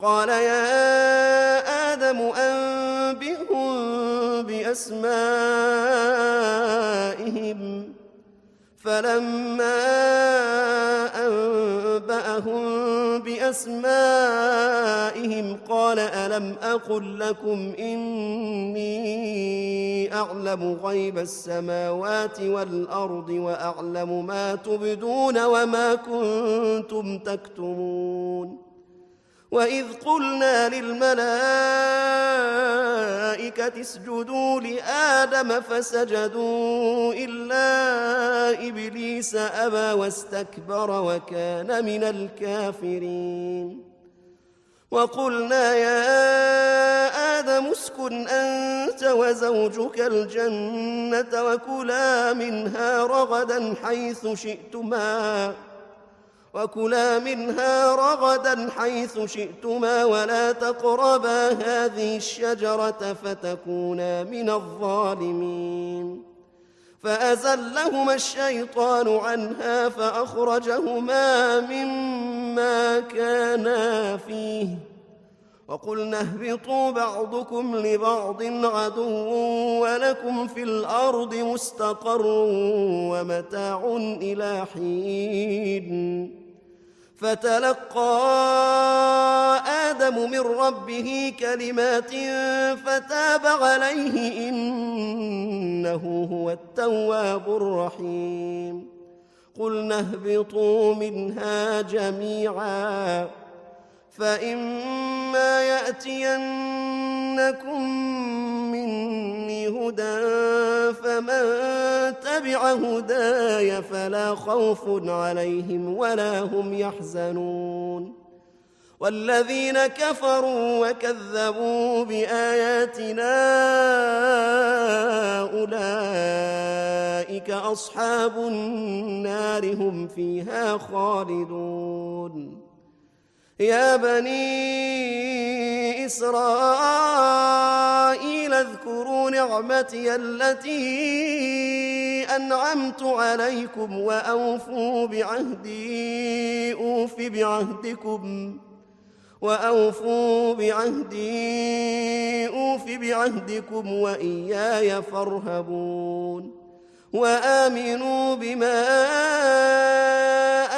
قال يا آدم أنبئهم بأسمائهم فلما أنبأهم بأسمائهم قال ألم أقل لكم إني أعلم غيب السماوات والأرض وأعلم ما تبدون وما كنتم تكتمون وإذ قلنا للملائكة اسجدوا لآدم فسجدوا إلا إبليس أبى واستكبر وكان من الكافرين وقلنا يا آدم اسكن أنت وزوجك الجنة وكلا منها رغدا حيث شئتما ولا تقربا هذه الشجرة فتكونا من الظالمين فأزلهما الشيطان عنها فأخرجهما مما كانا فيه وقلنا اهبطوا بعضكم لبعض عدو ولكم في الأرض مستقر ومتاع إلى حين فتلقى آدم من ربه كلمات فتاب عليه إنه هو التواب الرحيم قلنا اهبطوا منها جميعا فإما يأتينكم مني هدى فمن تبع هداي فلا خوف عليهم ولا هم يحزنون والذين كفروا وكذبوا بآياتنا أولئك أصحاب النار هم فيها خالدون يا بني إسرائيل اذكروا نعمتي التي أنعمت عليكم وأوفوا بعهدي أوف بعهدكم وإياي فارهبون وآمنوا بما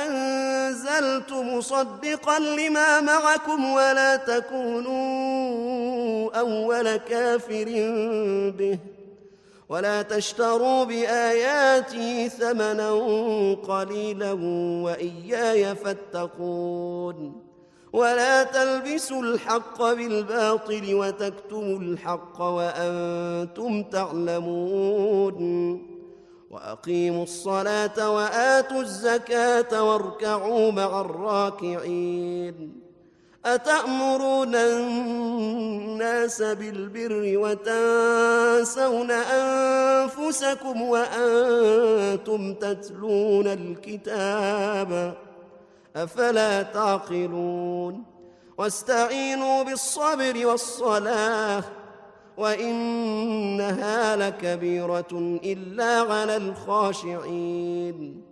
أنزلت مصدقا لما معكم ولا تكونوا أول كافر به ولا تشتروا بآياتي ثمنا قليلا وإياي فاتقون ولا تلبسوا الحق بالباطل وتكتموا الحق وأنتم تعلمون وأقيموا الصلاة وآتوا الزكاة واركعوا مع الراكعين أتأمرون الناس بالبر وتنسون أنفسكم وأنتم تتلون الكتاب أفلا تعقلون واستعينوا بالصبر والصلاة وإنها لكبيرة إلا على الخاشعين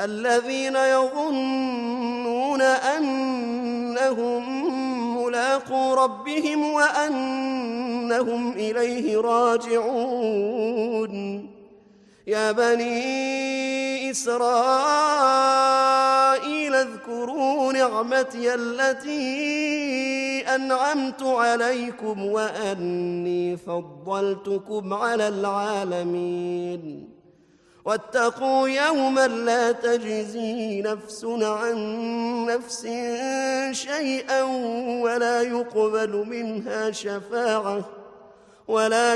الذين يظنون أنهم ملاقو ربهم وأنهم إليه راجعون يا بني إسرائيل اذكروا نعمتي التي أنعمت عليكم وأني فضلتكم على العالمين واتقوا يوما لا تجزي نفس عن نفس شيئا ولا يقبل منها شفاعة ولا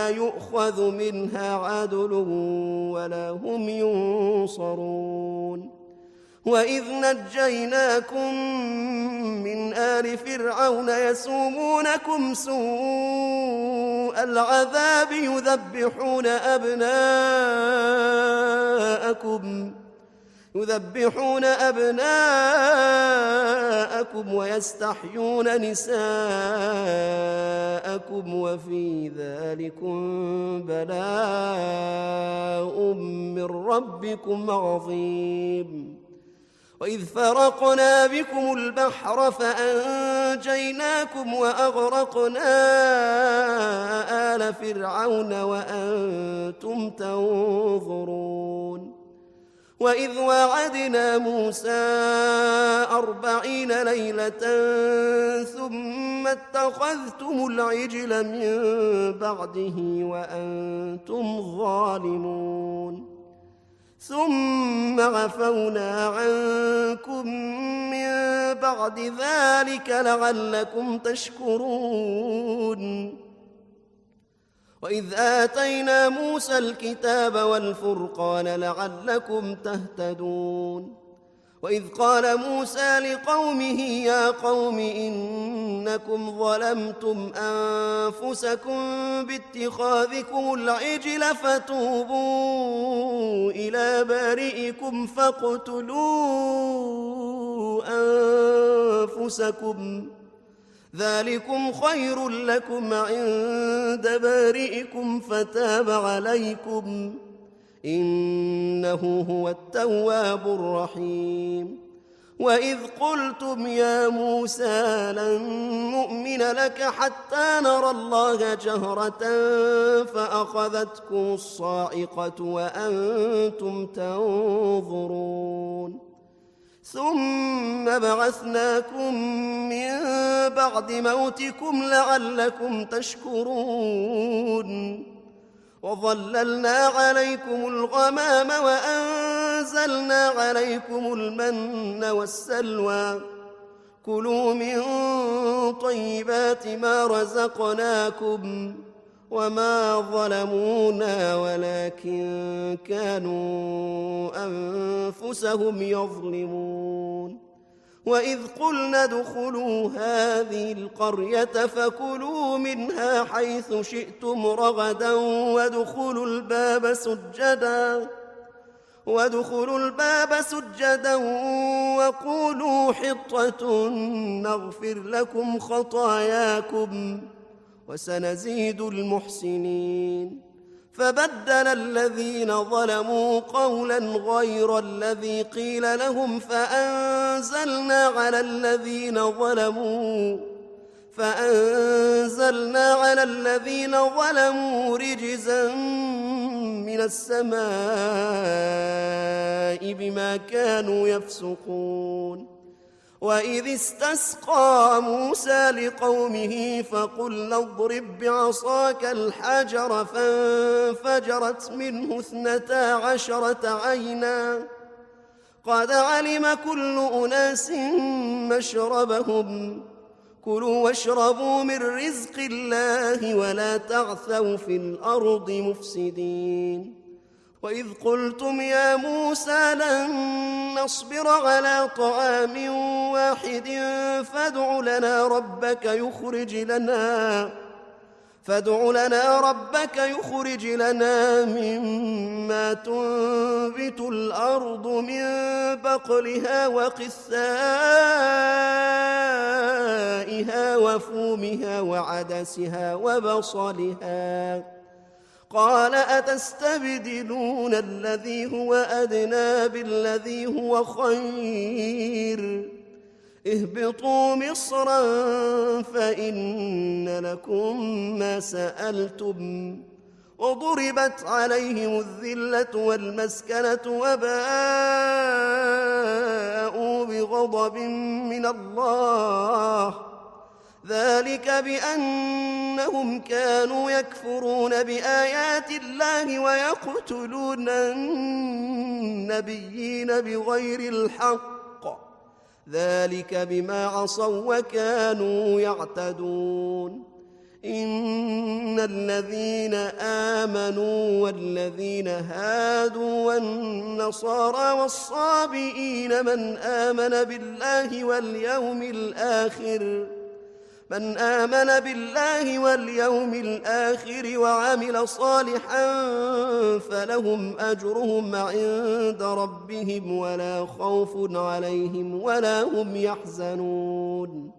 يؤخذ منها عدل ولا هم ينصرون وإذ نجيناكم من آل فرعون يسومونكم سوء العذاب يذبحون أبناءكم ويستحيون نساءكم وفي ذلكم بلاء من ربكم عظيم وإذ فرقنا بكم البحر فأنجيناكم وأغرقنا آل فرعون وأنتم تنظرون وإذ وعدنا موسى 40 ليلة ثم اتخذتم العجل من بعده وأنتم ظالمون ثم عفونا عنكم من بعد ذلك لعلكم تشكرون وإذ آتينا موسى الكتاب والفرقان لعلكم تهتدون وإذ قال موسى لقومه يا قوم إنكم ظلمتم أنفسكم باتخاذكم العجل فتوبوا إلى بارئكم فاقتلوا أنفسكم ذلكم خير لكم عند بارئكم فتاب عليكم إنه هو التواب الرحيم وإذ قلتم يا موسى لن نؤمن لك حتى نرى الله جهرة فأخذتكم الصاعقة وأنتم تنظرون ثم بعثناكم من بعد موتكم لعلكم تشكرون وظللنا عليكم الغمام وأنزلنا عليكم المن والسلوى كلوا من طيبات ما رزقناكم وما ظلمونا ولكن كانوا أنفسهم يظلمون وإذ قلنا ادخلوا هذه القرية فكلوا منها حيث شئتم رغدا وادخلوا الباب سجدا وقولوا حطة نغفر لكم خطاياكم وسنزيد المحسنين فبدل الذين ظلموا قولا غير الذي قيل لهم فأنزلنا على الذين ظلموا رجزا من السماء بما كانوا يفسقون وإذ استسقى موسى لقومه فقلنا اضرب بعصاك الحجر فانفجرت منه 12 عينا قد علم كل أناس مشربهم كلوا واشربوا من رزق الله ولا تعثوا في الأرض مفسدين وإذ قلتم يا موسى لن نصبر على طعام واحد فادع لنا ربك يخرج لنا مما تنبت الأرض من بقلها وقثائها وفومها وعدسها وبصلها قال أتستبدلون الذي هو أدنى بالذي هو خير اهبطوا مصرا فإن لكم ما سألتم وضربت عليهم الذلة والمسكنة وباءوا بغضب من الله ذلك بأنهم كانوا يكفرون بآيات الله ويقتلون النبيين بغير الحق ذلك بما عصوا وكانوا يعتدون إن الذين آمنوا والذين هادوا والنصارى والصابئين من آمن بالله واليوم الآخر وعمل صالحا فلهم أجرهم عند ربهم ولا خوف عليهم ولا هم يحزنون